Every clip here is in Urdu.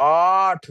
8।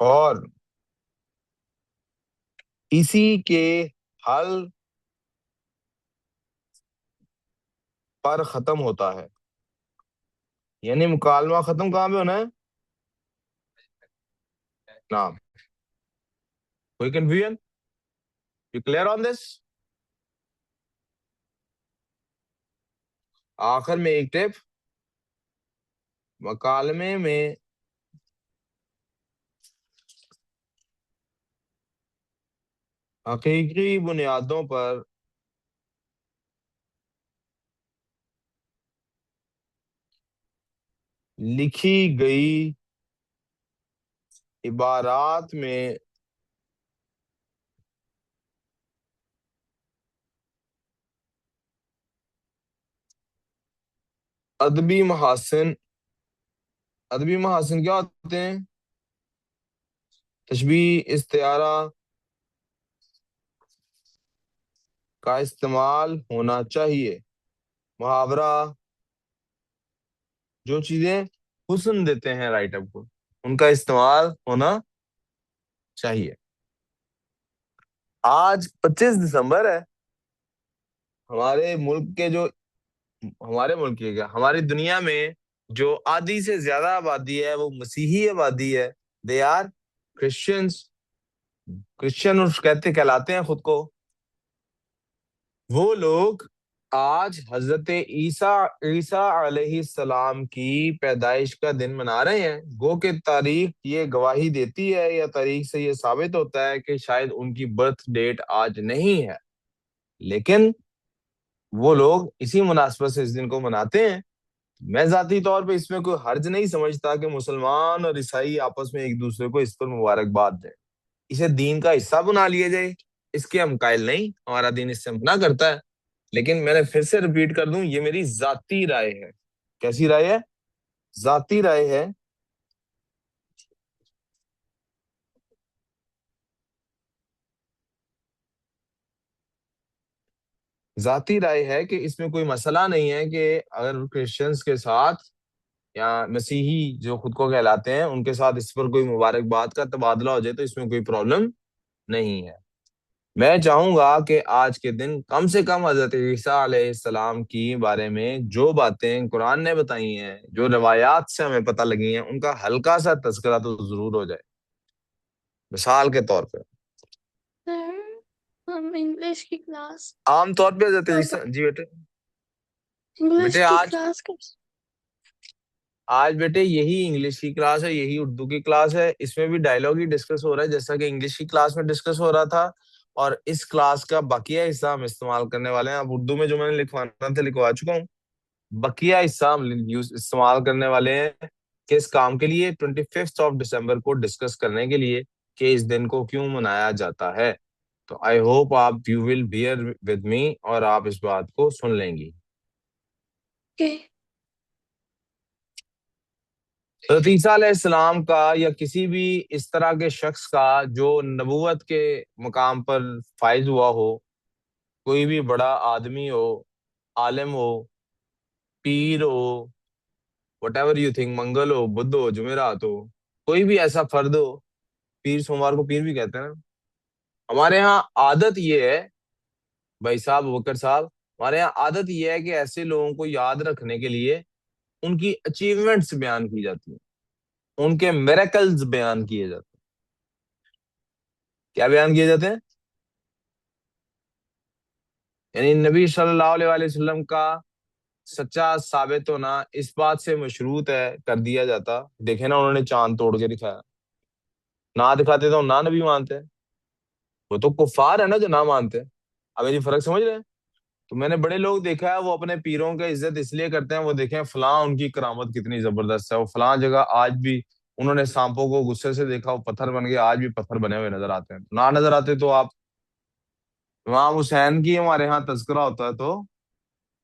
اور اسی کے حل پر ختم ہوتا ہے. یعنی مکالمہ ختم کہاں پہ ہونا ہے؟ نام. کوئی کنفیوژن؟ یو کلیئر آن دس؟ آخر میں ایک ٹپ، مکالمے میں حقیقی بنیادوں پر لکھی گئی عبارات میں ادبی محاسن. ادبی محاسن کیا ہوتے ہیں؟ تشبیہ، استعارہ کا استعمال ہونا چاہیے. محاورہ، جو چیزیں حسن دیتے ہیں رائٹ اپ کو، ان کا استعمال ہونا چاہیے. آج 25 دسمبر ہے. ہمارے ملک کے جو ہمارے ملک کی کیا، ہماری دنیا میں جو آدھی سے زیادہ آبادی ہے وہ مسیحی آبادی ہے. They are Christians. کرسچن کہلاتے ہیں خود کو. وہ لوگ آج حضرت عیسیٰ علیہ السلام کی پیدائش کا دن منا رہے ہیں. گو کہ تاریخ یہ گواہی دیتی ہے یا تاریخ سے یہ ثابت ہوتا ہے کہ شاید ان کی برتھ ڈیٹ آج نہیں ہے، لیکن وہ لوگ اسی مناسبت سے اس دن کو مناتے ہیں. میں ذاتی طور پہ اس میں کوئی حرج نہیں سمجھتا کہ مسلمان اور عیسائی آپس میں ایک دوسرے کو اس پر مبارکباد دیں، اسے دین کا حصہ بنا لیا جائے. اس کے ہم قائل نہیں، ہمارا دین اس سے منع کرتا ہے. لیکن میں نے پھر سے ریپیٹ کر دوں، یہ میری ذاتی رائے ہے. کیسی رائے ہے؟ ذاتی رائے ہے. ذاتی رائے ہے کہ اس میں کوئی مسئلہ نہیں ہے کہ اگر کرسچنس کے ساتھ یا مسیحی جو خود کو کہلاتے ہیں ان کے ساتھ اس پر کوئی مبارکباد کا تبادلہ ہو جائے تو اس میں کوئی پرابلم نہیں ہے. میں چاہوں گا کہ آج کے دن کم سے کم حضرت عیسیٰ علیہ السلام کی بارے میں جو باتیں قرآن نے بتائی ہیں، جو روایات سے ہمیں پتہ لگی ہیں، ان کا ہلکا سا تذکرہ تو ضرور ہو جائے. مثال کے طور پہ سر ہم انگلش کی کلاس عام طور پہ حضرت عیسیٰ جی بیٹے انگلش بیٹے کی آج کلاس آج بیٹے یہی انگلش کی کلاس ہے، یہی اردو کی کلاس ہے. اس میں بھی ڈائلاگ ہی ڈسکس ہو رہا ہے جیسا کہ انگلش کی کلاس میں ڈسکس ہو رہا تھا. اور اس کلاس کا بقیہ حصہ ہم استعمال کرنے والے ہیں. اب اردو میں جو میں نے لکھوانا تھا لکھوا چکا ہوں. بقیہ حصہ ہم استعمال کرنے والے ہیں کس کام کے لیے؟ 25 دسمبر کو ڈسکس کرنے کے لیے کہ اس دن کو کیوں منایا جاتا ہے. تو آئی ہوپ آپ you will bear with me اور آپ اس بات کو سن لیں گی. کے حضرت عیسیٰ علیہ السلام کا یا کسی بھی اس طرح کے شخص کا جو نبوت کے مقام پر فائز ہوا ہو، کوئی بھی بڑا آدمی ہو، عالم ہو، پیر ہو، وٹ ایور یو تھنک، منگل ہو، بدھ ہو، جمعرات ہو، کوئی بھی ایسا فرد ہو. پیر سوموار کو پیر بھی کہتے ہیں نا. ہمارے ہاں عادت یہ ہے بھائی صاحب، بکر صاحب، ہمارے یہاں عادت یہ ہے کہ ایسے لوگوں کو یاد رکھنے کے لیے ان کی اچیومنٹس بیان کی جاتی ہیں، ان کے میریکلز بیان کیے جاتے ہیں. کیا بیان کیے جاتے ہیں؟ یعنی نبی صلی اللہ علیہ وآلہ وسلم کا سچا ثابت ہونا اس بات سے مشروط ہے، کر دیا جاتا. دیکھیں نا، انہوں نے چاند توڑ کے دکھایا. نہ دکھاتے تو نہ نبی مانتے. وہ تو کفار ہے نا جو نہ مانتے. اب میری فرق سمجھ رہے ہیں؟ تو میں نے بڑے لوگ دیکھا ہے وہ اپنے پیروں کی عزت اس لیے کرتے ہیں، وہ دیکھیں فلاں ان کی کرامت کتنی زبردست ہے، وہ فلاں جگہ آج بھی انہوں نے سانپوں کو غصے سے دیکھا، وہ پتھر بن گئے، آج بھی پتھر بنے ہوئے نظر آتے ہیں. نہ نظر آتے تو آپ امام حسین کی ہمارے ہاں تذکرہ ہوتا ہے تو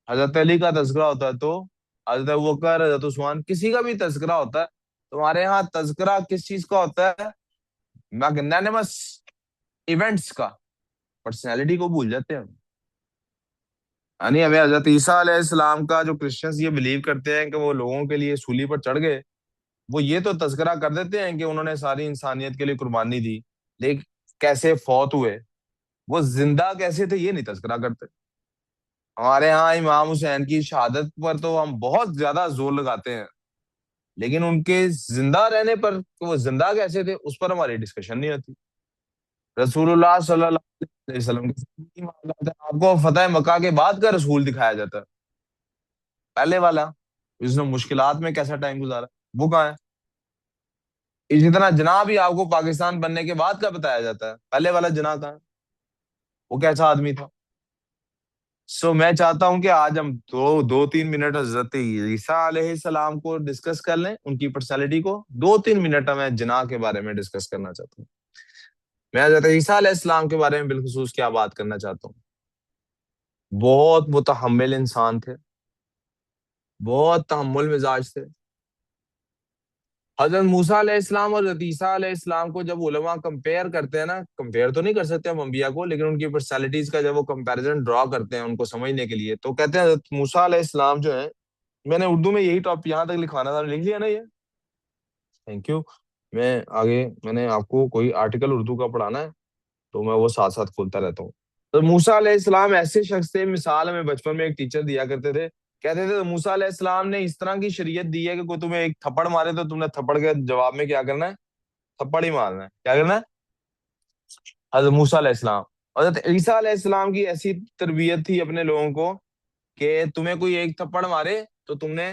حضرت علی کا تذکرہ ہوتا ہے تو حضرت ابوبکر، حضرت عثمان، کسی کا بھی تذکرہ ہوتا ہے. تمہارے ہاں تذکرہ کس چیز کا ہوتا ہے؟ میگنانیمس ایونٹس کا. پرسنالٹی کو بھول جاتے ہیں. یعنی ہمیں حضرت عیسیٰ علیہ السلام کا جو کرسچنز یہ بلیو کرتے ہیں کہ وہ لوگوں کے لیے سولی پر چڑھ گئے، وہ یہ تو تذکرہ کر دیتے ہیں کہ انہوں نے ساری انسانیت کے لیے قربانی دی، لیکن کیسے فوت ہوئے، وہ زندہ کیسے تھے یہ نہیں تذکرہ کرتے۔ ہمارے ہاں امام حسین کی شہادت پر تو ہم بہت زیادہ زور لگاتے ہیں، لیکن ان کے زندہ رہنے پر کہ وہ زندہ کیسے تھے اس پر ہماری ڈسکشن نہیں ہوتی۔ رسول اللہ صلی اللہ علیہ وسلم کے ساتھ یہی معاملات ہے۔ آپ کو فتح مکہ کے بعد کا رسول دکھایا جاتا ہے، پہلے والا اس نے مشکلات میں کیسا ٹائم گزارا وہ کہاں ہے؟ اسی طرح جناح بھی آپ کو پاکستان بننے کے بعد کا بتایا جاتا ہے، پہلے والا جناح کہاں ہے؟ وہ کیسا آدمی تھا؟ میں چاہتا ہوں کہ آج ہم دو تین منٹ حضرت عیسیٰ علیہ السلام کو ڈسکس کر لیں، ان کی پرسنالٹی کو 2-3 منٹ میں جناح کے بارے میں ڈسکس کرنا چاہتا ہوں۔ میں حضرت عیسیٰ علیہ السلام کے بارے میں بالخصوص کیا بات کرنا چاہتا ہوں؟ بہت متحمل انسان تھے، بہت تحمل مزاج تھے۔ حضرت موسیٰ علیہ السلام اور حضرت عیسیٰ علیہ السلام کو جب علماء کمپیئر کرتے ہیں نا، کمپیئر تو نہیں کر سکتے ہم انبیاء کو، لیکن ان کی پرسنالٹیز کا جب وہ کمپیریزن ڈرا کرتے ہیں ان کو سمجھنے کے لیے، تو کہتے ہیں حضرت موسیٰ علیہ السلام جو ہیں، میں نے اردو میں یہی ٹاپک یہاں تک لکھوانا تھا، لکھ لیا نا یہ؟ Thank you. میں آگے میں نے آپ کو کوئی آرٹیکل اردو کا پڑھانا ہے تو میں وہ ساتھ ساتھ کھولتا رہتا ہوں۔ تو موسیٰ علیہ السلام ایسے شخص تھے، مثال ہمیں بچپن میں ایک ٹیچر دیا کرتے تھے، کہتے تھے موسیٰ علیہ السلام نے اس طرح کی شریعت دی ہے کہ کوئی تمہیں ایک تھپڑ مارے تو تم نے تھپڑ کے جواب میں کیا کرنا ہے؟ تھپڑ ہی مارنا ہے۔ کیا کرنا ہے؟ حضرت موسیٰ علیہ السلام۔ حضرت عیسیٰ علیہ السلام کی ایسی تربیت تھی اپنے لوگوں کو کہ تمہیں کوئی ایک تھپڑ مارے تو تم نے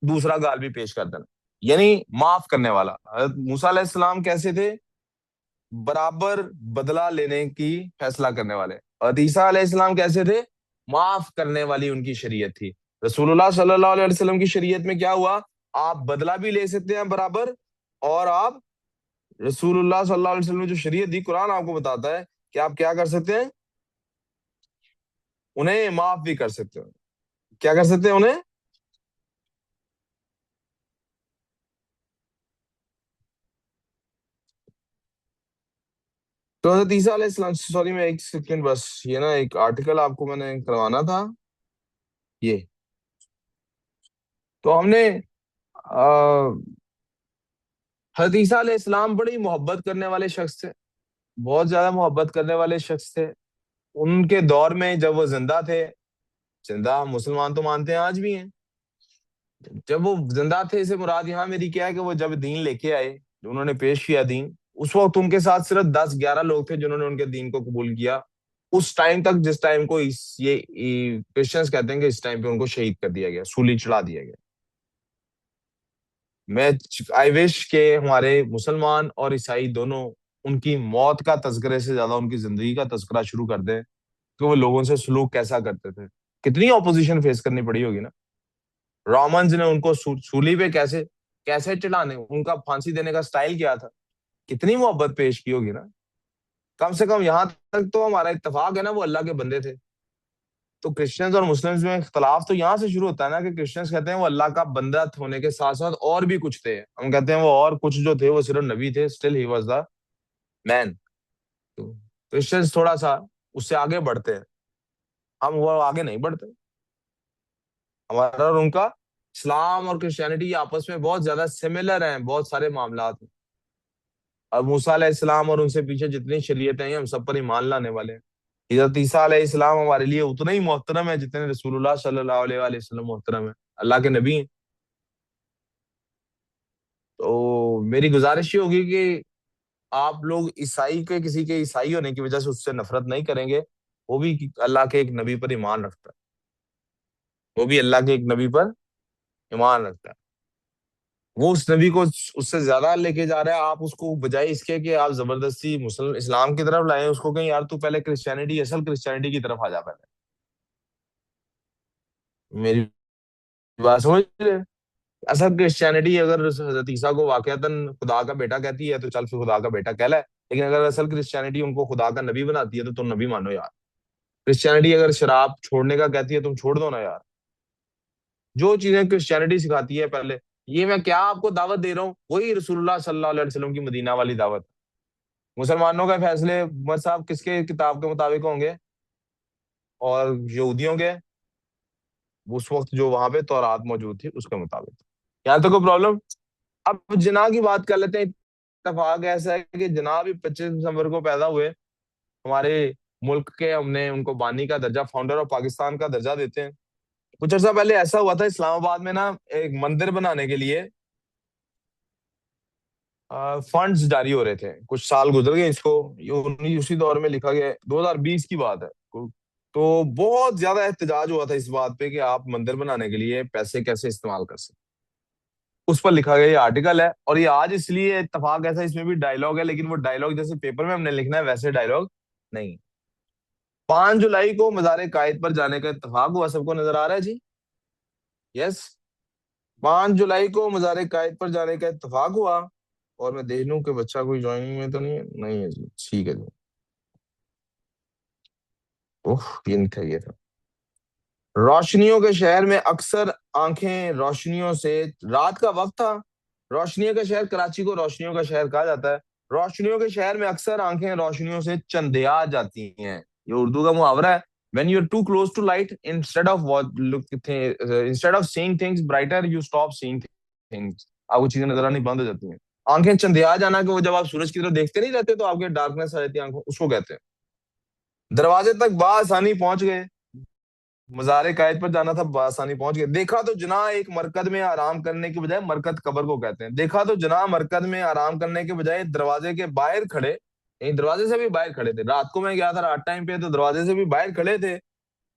دوسرا گال بھی پیش کر دینا، یعنی معاف کرنے والا۔ حضرت موسیٰ علیہ السلام کیسے تھے؟ برابر بدلہ لینے کی فیصلہ کرنے والے۔ اور عیسیٰ علیہ السلام کیسے تھے؟ معاف کرنے والی ان کی شریعت تھی۔ رسول اللہ صلی اللہ علیہ وسلم کی شریعت میں کیا ہوا؟ آپ بدلہ بھی لے سکتے ہیں برابر، اور آپ رسول اللہ صلی اللہ علیہ وسلم نے جو شریعت دی، قرآن آپ کو بتاتا ہے کہ آپ کیا کر سکتے ہیں؟ انہیں معاف بھی کر سکتے ہیں۔ کیا کر سکتے ہیں انہیں؟ تو حضرت عیسیٰ علیہ السلام، سوری میں ایک سیکنڈ بس، یہ نا ایک آرٹیکل آپ کو میں نے کروانا تھا یہ۔ تو ہم نے حضرت عیسیٰ علیہ السلام بڑی محبت کرنے والے شخص تھے، بہت زیادہ محبت کرنے والے شخص تھے۔ ان کے دور میں جب وہ زندہ تھے، زندہ مسلمان تو مانتے ہیں آج بھی ہیں، جب وہ زندہ تھے اسے مراد یہاں میری کیا ہے کہ وہ جب دین لے کے آئے، جو انہوں نے پیش کیا دین، اس وقت ان کے ساتھ صرف 10-11 لوگ تھے جنہوں نے ان کے دین کو قبول کیا اس ٹائم تک، جس ٹائم کو یہ کرسچنز کہتے ہیں کہ اس ٹائم پہ ان کو شہید کر دیا گیا، سولی چڑھا دیا گیا۔ میں آئی وش کہ ہمارے مسلمان اور عیسائی دونوں ان کی موت کا تذکرے سے زیادہ ان کی زندگی کا تذکرہ شروع کر دیں کہ وہ لوگوں سے سلوک کیسا کرتے تھے، کتنی اپوزیشن فیس کرنی پڑی ہوگی نا۔ رومنز نے ان کو سولی پہ کیسے کیسے چڑھانے، ان کا پھانسی دینے کا سٹائل کیا تھا، کتنی محبت پیش کی ہوگی نا۔ کم سے کم یہاں تک تو ہمارا اتفاق ہے نا وہ اللہ کے بندے تھے۔ تو کرسچنز اور مسلمز میں اختلاف تو یہاں سے شروع ہوتا ہے نا کہ کرسچنز کہتے ہیں وہ اللہ کا بندہ ہونے کے ساتھ ساتھ اور بھی کچھ تھے، ہم کہتے ہیں وہ اور کچھ جو تھے وہ صرف نبی تھے، still he was the man. Christians تھوڑا سا اس سے آگے بڑھتے ہیں، ہم وہ آگے نہیں بڑھتے۔ ہمارا اور ان کا اسلام اور کرسچینٹی آپس میں بہت زیادہ سملر ہیں بہت سارے معاملات میں۔ اور موسیٰ علیہ السلام اور ان سے پیچھے جتنی شریعتیں ہیں ہم سب پر ایمان لانے والے ہیں۔ حضرت عیسیٰ علیہ السلام ہمارے لیے اتنا ہی محترم ہے جتنے رسول اللہ صلی اللہ علیہ وآلہ وسلم محترم ہے، اللہ کے نبی ہیں۔ تو میری گزارش یہ ہوگی کہ آپ لوگ عیسائی کے کسی کے عیسائی ہونے کی وجہ سے اس سے نفرت نہیں کریں گے، وہ بھی اللہ کے ایک نبی پر ایمان رکھتا ہے، وہ بھی اللہ کے ایک نبی پر ایمان رکھتا ہے، وہ اس نبی کو اس سے زیادہ لے کے جا رہا ہے، آپ اس کو بجائے اس کے کہ آپ زبردستی مسلم اسلام کی طرف لائیں، اس کو کہیں یار تو پہلے کرسچینٹی، اصل کرسچینٹی کی طرف آ جا پہلے۔ میری بات سمجھ رہے؟ اصل کرسچینٹی اگر حضرت عیسیٰ کو واقعتاً خدا کا بیٹا کہتی ہے تو چل پھر خدا کا بیٹا کہہ لے، لیکن اگر اصل کرسچینٹی ان کو خدا کا نبی بناتی ہے تو تم نبی مانو یار۔ کرسچینٹی اگر شراب چھوڑنے کا کہتی ہے تم چھوڑ دو نا یار۔ جو چیزیں کرسچینٹی سکھاتی ہے پہلے، یہ میں کیا آپ کو دعوت دے رہا ہوں، وہی رسول اللہ صلی اللہ علیہ وسلم کی مدینہ والی دعوت۔ مسلمانوں کے فیصلے عمر صاحب کس کے کتاب کے مطابق ہوں گے؟ اور یہودیوں کے اس وقت جو وہاں پہ تورات موجود تھی اس کے مطابق۔ یہاں تک کوئی پرابلم؟ اب جناح کی بات کر لیتے ہیں. اتفاق ایسا ہے کہ جناح بھی 25 دسمبر کو پیدا ہوئے ہمارے ملک کے. ہم نے ان کو بانی کا درجہ، فاؤنڈر آف پاکستان کا درجہ دیتے ہیں. کچھ عرصہ پہلے ایسا ہوا تھا اسلام آباد میں نا، ایک مندر بنانے کے لیے فنڈز جاری ہو رہے تھے. کچھ سال گزر گئے اس کو، اسی دور میں لکھا گیا ہے، 2020 کی بات ہے. تو بہت زیادہ احتجاج ہوا تھا اس بات پہ کہ آپ مندر بنانے کے لیے پیسے کیسے استعمال کر سکتے. اس پر لکھا گیا یہ آرٹیکل ہے. اور یہ آج اس لیے اتفاق ایسا، اس میں بھی ڈائلگ ہے، لیکن وہ ڈائلگ جیسے پیپر میں ہم نے لکھنا ہے ویسے ڈائلگ نہیں. 5 جولائی کو مزار قائد پر جانے کا اتفاق ہوا. سب کو نظر آ رہا ہے جی؟ یس. 5 جولائی کو مزار قائد پر جانے کا اتفاق ہوا. اور میں دیکھ لوں کہ بچہ کوئی جوائننگ میں تو نہیں ہے. نہیں ہے جی، ٹھیک ہے جی. اوہ، یہ نہیں تھا، یہ تھا. روشنیوں کے شہر میں اکثر آنکھیں روشنیوں سے. رات کا وقت تھا. روشنیوں کا شہر، کراچی کو روشنیوں کا شہر کہا جاتا ہے. روشنیوں کے شہر میں اکثر آنکھیں روشنیوں سے چندیا جاتی ہیں. یہ اردو کا محاورہ ہے. When you're too close to light, instead of seeing things brighter, you stop seeing things. آپ کو چیزیں نظر آنی بند ہو جاتی ہیں. آنکھیں چندیا جانا کہ وہ جب آپ سورج کی طرف دیکھتے نہیں رہتے تو آپ کے ڈارکنیس آ جاتی ہے آنکھوں، اس کو کہتے ہیں. دروازے تک بآسانی پہنچ گئے. مزار قائد پر جانا تھا، بآسانی پہنچ گئے. دیکھا تو جناح ایک مرکد میں آرام کرنے کے بجائے، مرکد قبر کو کہتے ہیں، دیکھا تو جناح مرکد میں آرام کرنے کے بجائے دروازے کے باہر کھڑے. یعنی دروازے سے بھی باہر کھڑے تھے. رات کو میں گیا تھا، رات ٹائم پہ، تو دروازے سے بھی باہر کھڑے تھے.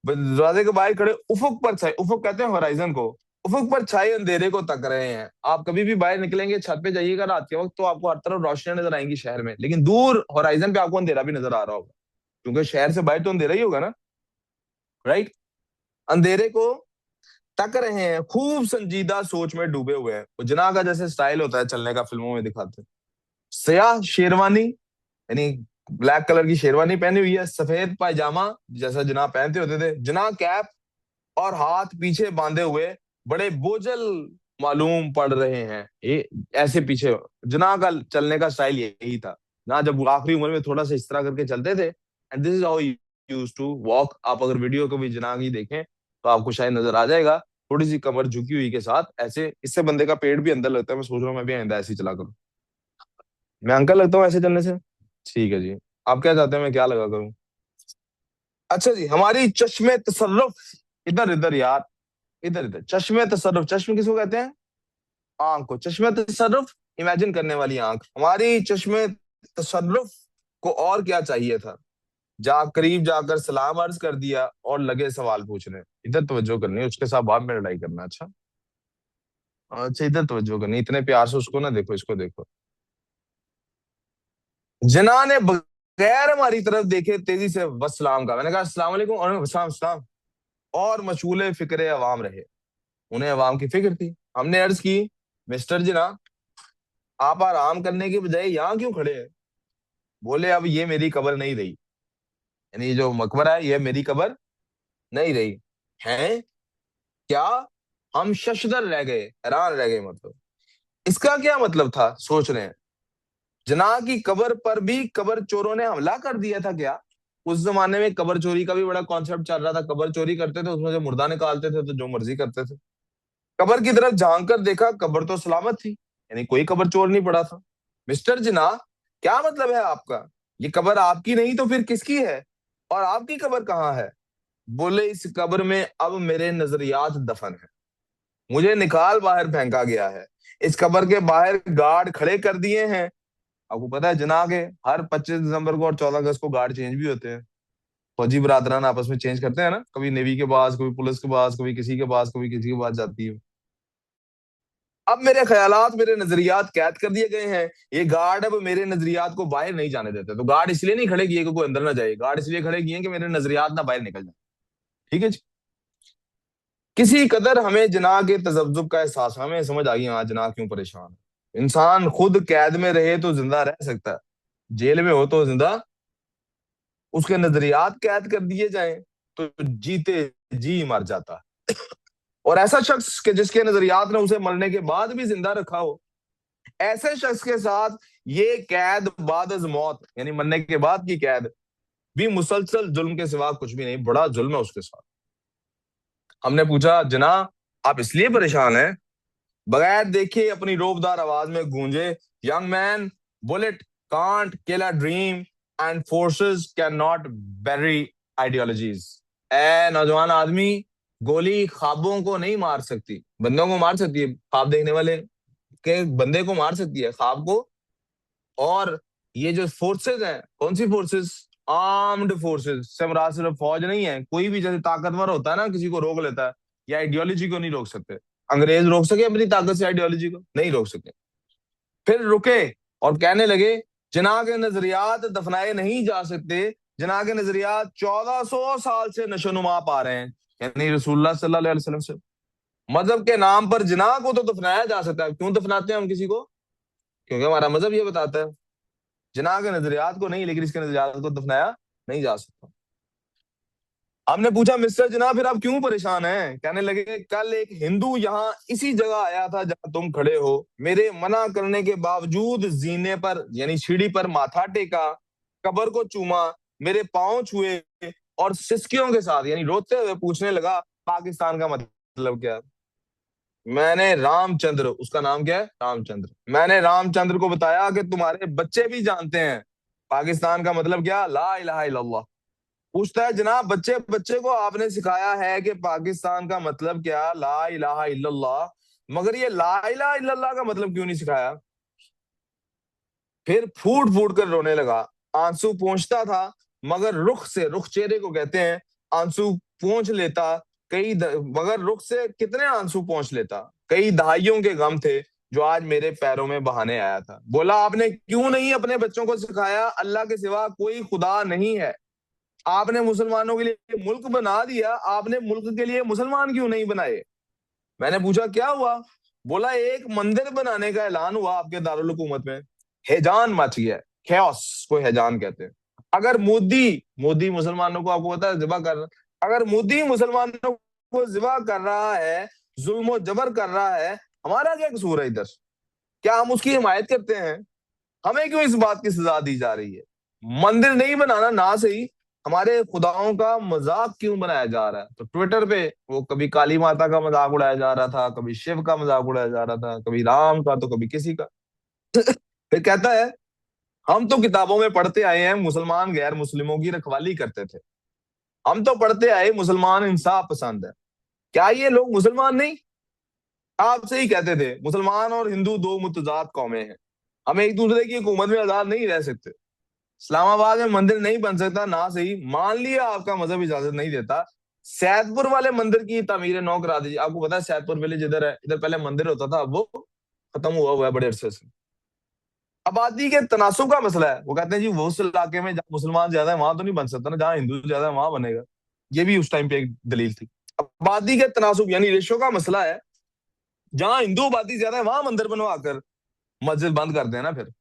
دروازے کے باہر کھڑے افق پر چھائے، افق کہتے ہیں ہورائزن کو، افق پر چھائے اندھیرے کو تک رہے ہیں. آپ کبھی بھی باہر نکلیں گے، چھت پہ جائیے گا رات کے وقت، تو آپ کو ہر طرف روشنیاں نظر آئیں گی شہر میں، لیکن دور ہورائزن پہ آپ کو اندھیرا بھی نظر آ رہا ہوگا، کیونکہ شہر سے باہر تو اندھیرا ہی ہوگا نا، رائٹ. اندھیرے کو تک رہے ہیں، خوب سنجیدہ سوچ میں ڈوبے ہوئے ہیں. جناح کا جیسے سٹائل ہوتا ہے چلنے کا، فلموں میں دکھاتے ہیں. سیاہ شیروانی، یعنی بلیک کلر کی شیروانی پہنی ہوئی ہے، سفید پائجامہ جیسا جناح پہنتے ہوتے تھے. جناح کیپ اور ہاتھ پیچھے باندھے ہوئے بڑے بوجھل معلوم پڑ رہے ہیں. یہ ایسے پیچھے جناح کا چلنے کا سٹائل یہی تھا. نہ جب آخری عمر میں تھوڑا سا اس طرح کر کے چلتے تھے. And this is how he used to walk. آپ اگر ویڈیو کو بھی جناح کی دیکھیں تو آپ کو شاید نظر آ جائے گا، تھوڑی سی کمر جھکی ہوئی کے ساتھ ایسے. اس سے بندے کا پیٹ بھی اندر لگتا ہے. میں سوچ رہا ہوں میں بھی آئندہ ایسے ہی چلا کروں. میں انکل لگتا ہوں ایسے چلنے سے؟ ٹھیک ہے جی. آپ کیا چاہتے ہیں میں کیا لگا کروں؟ اچھا جی، ہماری چشم تصرف. ادھر ادھر یار، ادھر ادھر. چشم تصرف، چشم کس کو کہتے ہیں؟ آنکھ کو. چشم تصرف امیجن کرنے والی آنکھ. ہماری چشم تصرف کو اور کیا چاہیے تھا؟ قریب جا کر سلام عرض کر دیا اور لگے سوال پوچھنے. ادھر توجہ کرنی ہے، اس کے ساتھ بعد میں لڑائی کرنا. اچھا اچھا، ادھر توجہ کرنی، اتنے پیار سے اس کو نہ دیکھو، اس کو دیکھو. جناح نے بغیر ہماری طرف دیکھے تیزی سے وسلام کا. میں نے کہا السلام علیکم، اور السلام السلام. اور مشغول فکر عوام رہے. انہیں عوام کی فکر تھی. ہم نے عرض کی مسٹر جناح، آپ آرام کرنے کے بجائے یہاں کیوں کھڑے ہیں؟ بولے اب یہ میری قبر نہیں رہی، یعنی جو مقبرہ ہے یہ میری قبر نہیں رہی. ہیں کیا؟ ہم ششدر رہ گئے، حیران رہ گئے. مطلب اس کا کیا مطلب تھا؟ سوچ رہے ہیں. جناح کی قبر پر بھی قبر چوروں نے حملہ کر دیا تھا کیا؟ اس زمانے میں قبر چوری کا بھی بڑا کانسیپٹ چل رہا تھا. قبر چوری کرتے تھے، اس میں سے مردہ نکالتے تھے تو جو مرضی کرتے تھے. قبر کی طرف جھانک کر دیکھا، قبر تو سلامت تھی، یعنی کوئی قبر چور نہیں پڑا تھا. مسٹر جناح، کیا مطلب ہے آپ کا؟ یہ قبر آپ کی نہیں تو پھر کس کی ہے؟ اور آپ کی قبر کہاں ہے؟ بولے اس قبر میں اب میرے نظریات دفن ہیں، مجھے نکال باہر پھینکا گیا ہے. اس قبر کے باہر گارڈ کھڑے کر دیے ہیں. آپ کو پتا ہے جناح کے ہر 25 دسمبر کو اور 14 اگست کو گارڈ چینج بھی ہوتے ہیں. فوجی برادران آپس میں چینج کرتے ہیں نا، کبھی نیوی کے پاس، کبھی پولیس کے پاس، کبھی کسی کے پاس، کبھی کسی کے پاس جاتی ہے. اب میرے خیالات، میرے نظریات قید کر دیے گئے ہیں. یہ گارڈ اب میرے نظریات کو باہر نہیں جانے دیتے. تو گارڈ اس لیے نہیں کھڑے کیے کہ کوئی اندر نہ جائے، گارڈ اس لیے کھڑے کیے کہ میرے نظریات نہ باہر نکل جائیں. ٹھیک ہے جی. کسی قدر ہمیں جناح کے تذبذب کا احساس، ہمیں سمجھ آ گئی ہاں جناح کیوں پریشان ہے. انسان خود قید میں رہے تو زندہ رہ سکتا ہے، جیل میں ہو تو زندہ، اس کے نظریات قید کر دیے جائیں تو جیتے جی مر جاتا. اور ایسا شخص کہ جس کے نظریات نے اسے مرنے کے بعد بھی زندہ رکھا ہو، ایسے شخص کے ساتھ یہ قید بعد از موت، یعنی مرنے کے بعد کی قید بھی مسلسل ظلم کے سوا کچھ بھی نہیں. بڑا ظلم ہے اس کے ساتھ. ہم نے پوچھا جناح آپ اس لیے پریشان ہیں؟ بغیر دیکھے اپنی روبدار آواز میں گونجے، ینگ مین، بلٹ کانٹ کل a dream and forces can not بیری آئیڈیالوجیز. اے نوجوان آدمی، گولی خوابوں کو نہیں مار سکتی، بندوں کو مار سکتی ہے، خواب دیکھنے والے کے بندے کو مار سکتی ہے، خواب کو. اور یہ جو فورسز ہیں، کون سی فورسز؟ آرمڈ فورسز سے مراد صرف فوج نہیں ہے. کوئی بھی جیسے طاقتور ہوتا ہے نا، کسی کو روک لیتا ہے، یا آئیڈیالوجی کو نہیں روک سکتے. انگریز روک سکے اپنی طاقت سے آئیڈیالوجی کو؟ نہیں روک سکے. پھر رکے اور کہنے لگے جناح کے نظریات دفنائے نہیں جا سکتے. جناح کے نظریات 1400 سال سے نشو نما پا رہے ہیں، یعنی رسول اللہ صلی اللہ علیہ وسلم سے. مذہب کے نام پر جناح کو تو دفنایا جا سکتا ہے. کیوں دفناتے ہیں ہم کسی کو؟ کیونکہ ہمارا مذہب یہ بتاتا ہے. جناح کے نظریات کو نہیں، لیکن اس کے نظریات کو دفنایا نہیں جا سکتا. ہم نے پوچھا مسٹر جناح پھر آپ کیوں پریشان ہیں؟ کہنے لگے کل ایک ہندو یہاں اسی جگہ آیا تھا جہاں تم کھڑے ہو، میرے منع کرنے کے باوجود زینے پر یعنی سیڑھی پر ماتھا ٹیکا، قبر کو چوما، میرے پاؤں چھوئے اور سسکیوں کے ساتھ یعنی روتے ہوئے پوچھنے لگا پاکستان کا مطلب کیا ہے. میں نے رام چندر، اس کا نام کیا ہے؟ رام چندر. میں نے رام چندر کو بتایا کہ تمہارے بچے بھی جانتے ہیں پاکستان کا مطلب کیا؟ لا الہ الا اللہ. پوچھتا ہے جناب بچے کو آپ نے سکھایا ہے کہ پاکستان کا مطلب کیا؟ لا الہ الا اللہ، مگر یہ لا الہ الا اللہ کا مطلب کیوں نہیں سکھایا؟ پھر پھوٹ پھوٹ کر رونے لگا. آنسو پہنچتا تھا مگر رخ سے، رخ چہرے کو کہتے ہیں، آنسو پہنچ لیتا مگر رخ سے کتنے آنسو پہنچ لیتا. کئی دہائیوں کے غم تھے جو آج میرے پیروں میں بہانے آیا تھا. بولا آپ نے کیوں نہیں اپنے بچوں کو سکھایا اللہ کے سوا کوئی خدا نہیں ہے؟ آپ نے مسلمانوں کے لیے ملک بنا دیا، آپ نے ملک کے لیے مسلمان کیوں نہیں بنائے؟ میں نے پوچھا کیا ہوا؟ بولا ایک مندر بنانے کا اعلان ہوا آپ کے دارالحکومت میں، ہیجان مچ گیا. خیوس کو ہیجان کہتے ہیں. اگر مودی مسلمانوں کو، آپ کو پتا ہے، ذبح کر رہا، اگر مودی مسلمانوں کو ذبح کر رہا ہے، ظلم و جبر کر رہا ہے، ہمارا کیا قصور ہے ادھر؟ کیا ہم اس کی حمایت کرتے ہیں؟ ہمیں کیوں اس بات کی سزا دی جا رہی ہے؟ مندر نہیں بنانا نہ صحیح، ہمارے خداؤں کا مذاق کیوں بنایا جا رہا ہے؟ تو ٹویٹر پہ وہ کبھی کالی ماتا کا مذاق اڑایا جا رہا تھا، کبھی شیو کا مذاق اڑایا جا رہا تھا، کبھی رام کا تو کبھی کسی کا. پھر کہتا ہے ہم تو کتابوں میں پڑھتے آئے ہیں مسلمان غیر مسلموں کی رکھوالی کرتے تھے، ہم تو پڑھتے آئے مسلمان انصاف پسند ہے. کیا یہ لوگ مسلمان نہیں؟ آپ سے ہی کہتے تھے مسلمان اور ہندو دو متضاد قومیں ہیں، ہم ایک دوسرے کی حکومت میں آزاد نہیں رہ سکتے. اسلام آباد میں مندر نہیں بن سکتا نہ صحیح، مان لیا آپ کا مذہب اجازت نہیں دیتا. سید پور والے مندر کی تعمیر نو کرا دیجیے. آپ کو پتا ہے سید پور ولیج ادھر ہے، ادھر پہلے مندر ہوتا تھا، اب وہ ختم ہوا ہے بڑے عرصے سے. آبادی کے تناسب کا مسئلہ ہے. وہ کہتے ہیں جی وہ اس علاقے میں جہاں مسلمان زیادہ ہیں وہاں تو نہیں بن سکتا نا، جہاں ہندو زیادہ ہے وہاں بنے گا. یہ بھی اس ٹائم پہ ایک دلیل تھی. آبادی کے تناسب یعنی ریشو کا مسئلہ ہے، جہاں ہندو آبادی زیادہ ہے وہاں مندر بنوا کر مسجد بند کر دینا. پھر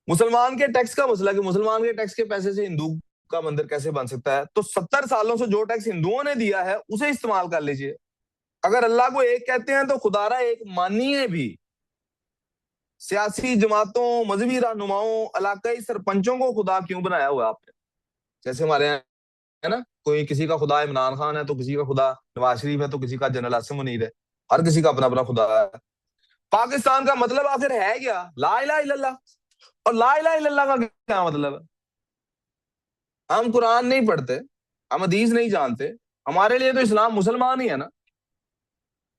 مسلمان کے ٹیکس کا مسئلہ کہ مسلمان کے ٹیکس کے پیسے سے ہندو کا مندر کیسے بن سکتا ہے؟ تو 70 سالوں سے جو ٹیکس ہندوؤں نے دیا ہے اسے استعمال کر لیجئے. اگر اللہ کو ایک کہتے ہیں تو خدارا ایک مانیے بھی. سیاسی جماعتوں، مذہبی رہنماؤں، علاقائی سرپنچوں کو خدا کیوں بنایا ہوا آپ نے؟ جیسے ہمارے یہاں ہے نا، کوئی کسی کا خدا عمران خان ہے تو کسی کا خدا نواز شریف ہے تو کسی کا جنرل عاصم منیر ہے. ہر کسی کا اپنا اپنا خدا ہے. پاکستان کا مطلب آخر ہے کیا؟ لا الہ الا اللہ. اور لا الہ الا اللہ کا کیا مطلب ہے؟ ہم قرآن نہیں پڑھتے، ہم حدیث نہیں جانتے، ہمارے لیے تو اسلام مسلمان ہی ہے نا.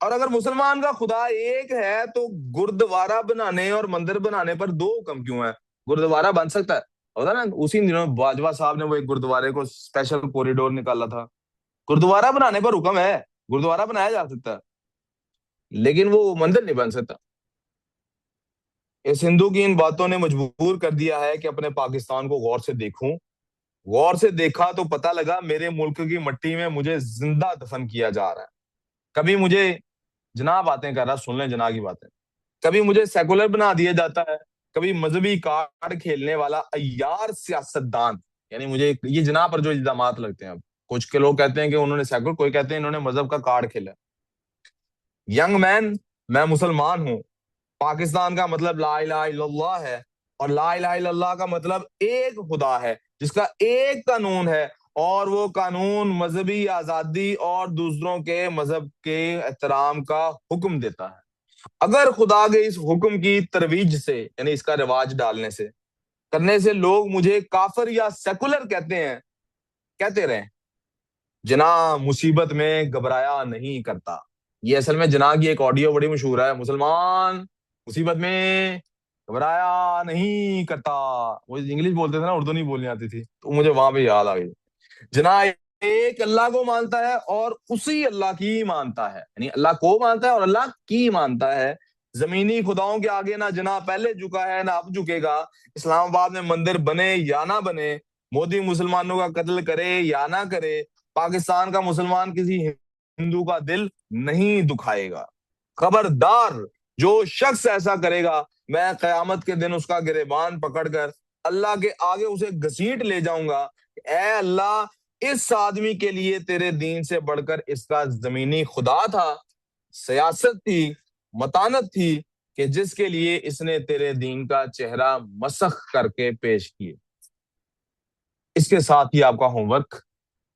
اور اگر مسلمان کا خدا ایک ہے تو گردوارہ بنانے اور مندر بنانے پر دو حکم کیوں ہے؟ گردوارہ بن سکتا ہے، ہوتا نا اسی دنوں باجوہ صاحب نے وہ ایک گردوارے کو اسپیشل کوریڈور نکالا تھا. گردوارہ بنانے پر حکم ہے، گردوارہ بنایا جا سکتا ہے لیکن وہ مندر نہیں بن سکتا. اس ہندو کی ان باتوں نے مجبور کر دیا ہے کہ اپنے پاکستان کو غور سے دیکھوں. غور سے دیکھا تو پتہ لگا میرے ملک کی مٹی میں مجھے زندہ دفن کیا جا رہا ہے. کبھی مجھے جناح باتیں کر رہا، سن لیں جناح کی باتیں. کبھی مجھے سیکولر بنا دیا جاتا ہے، کبھی مذہبی کارڈ کھیلنے والا عیار سیاستدان. یعنی مجھے یہ جناح پر جو الزامات لگتے ہیں، اب کچھ کے لوگ کہتے ہیں کہ انہوں نے سیکولر، کوئی کہتے ہیں انہوں نے مذہب کا کارڈ کھیلا. ینگ مین، میں مسلمان ہوں، پاکستان کا مطلب لا الہ الا اللہ ہے، اور لا الہ الا اللہ کا مطلب ایک خدا ہے جس کا ایک قانون ہے اور وہ قانون مذہبی آزادی اور دوسروں کے مذہب کے احترام کا حکم دیتا ہے. اگر خدا کے اس حکم کی ترویج سے یعنی اس کا رواج ڈالنے سے کرنے سے لوگ مجھے کافر یا سیکولر کہتے رہیں. جناح مصیبت میں گھبرایا نہیں کرتا. یہ اصل میں جناح کی ایک آڈیو بڑی مشہور ہے. مسلمان مصیبت میں گھبرایا نہیں کرتا. وہ انگلش بولتے تھے نا, اردو نہیں بولنی آتی تھی, تو مجھے وہاں پہ یاد آ گئی. جناح ایک اللہ کو مانتا ہے اور اسی اللہ کی مانتا ہے, یعنی اللہ کو مانتا ہے اور اللہ کی مانتا ہے. زمینی خداؤں کے آگے نہ جناح پہلے جھکا ہے نہ اب جھکے گا. اسلام آباد میں مندر بنے یا نہ بنے, مودی مسلمانوں کا قتل کرے یا نہ کرے, پاکستان کا مسلمان کسی ہندو کا دل نہیں دکھائے گا. خبردار, جو شخص ایسا کرے گا میں قیامت کے دن اس کا گریبان پکڑ کر اللہ کے آگے اسے گھسیٹ لے جاؤں گا. اے اللہ, اس آدمی کے لیے تیرے دین سے بڑھ کر اس کا زمینی خدا تھا, سیاست تھی, متانت تھی, کہ جس کے لیے اس نے تیرے دین کا چہرہ مسخ کر کے پیش کیے. اس کے ساتھ ہی آپ کا ہوم ورک,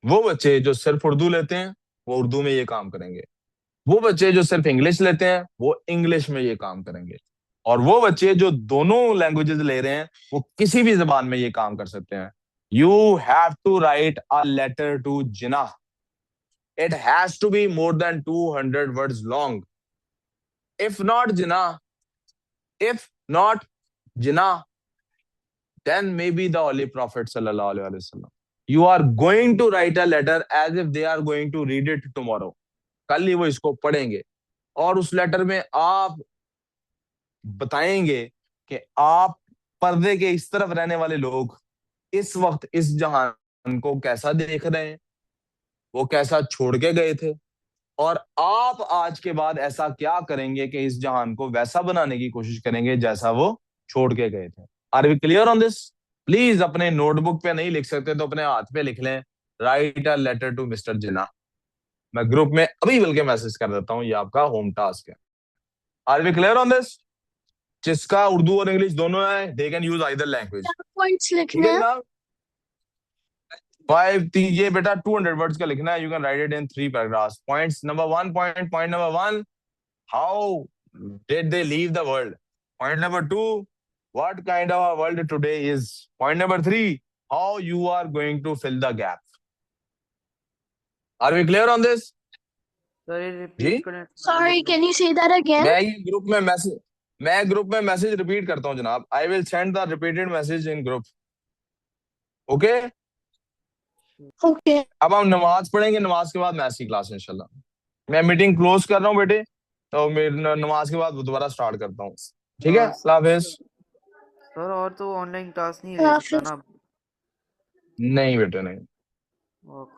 وہ بچے جو صرف اردو لیتے ہیں وہ اردو میں یہ کام کریں گے, وہ بچے جو صرف انگلش لیتے ہیں وہ انگلش میں یہ کام کریں گے, اور وہ بچے جو دونوں لینگویجز لے رہے ہیں وہ کسی بھی زبان میں یہ کام کر سکتے ہیں. You have to write a letter to Jinnah. It has to be more than 200 words long. If not Jinnah, then maybe the Holy Prophet sallallahu alaihi wasallam. You are going to write a letter as if they are going to read it tomorrow. کل ہی وہ اس کو پڑھیں گے, اور اس لیٹر میں آپ بتائیں گے کہ آپ پردے کے اس طرف رہنے والے لوگ اس وقت اس جہان کو کیسا دیکھ رہے ہیں, وہ کیسا چھوڑ کے گئے تھے, اور آپ آج کے بعد ایسا کیا کریں گے کہ اس جہان کو ویسا بنانے کی کوشش کریں گے جیسا وہ چھوڑ کے گئے تھے. Are we clear on this? Please اپنے نوٹ بک پہ نہیں لکھ سکتے تو اپنے ہاتھ پہ لکھ لیں, write a letter to mister Jinnah. میں گروپ میں ابھی بلکہ میسج کر دیتا ہوں, یہ آپ کا ہوم ٹاسک ہے. آر وی کلیئر آن دس؟ جس کا اردو اور انگلش دونوں ہے, they can use either language. Points ٹھیک لکھنا ہے ہے. جناب, یہ بیٹا 200 words کا لکھنا ہے. You can write it in 3 paragraphs. Points number 1, point number 1, how did they leave the world? Point number 2, what kind of a world today is? Point number 3, how you are going to fill the gap. Are we clear on this? Sir جی, ریپیٹ کریں. Sorry, can you say that again? میں یہ گروپ میں میسج ریپیٹ کرتا ہوں جناب. I will send the repeated message in group. Okay, Okay. اب ہم نماز پڑھیں گے, نماز کے بعد میتھس کی کلاس انشاءاللہ. میں میٹنگ کلوز کر رہا ہوں بیٹے, تو نماز کے بعد دوبارہ سٹارٹ کرتا ہوں. ٹھیک ہے, اللہ حافظ. سر اور تو آن لائن کلاس نہیں اللہ لے سکتا حافظ. نا. نہیں بیٹے نہیں. اوکے.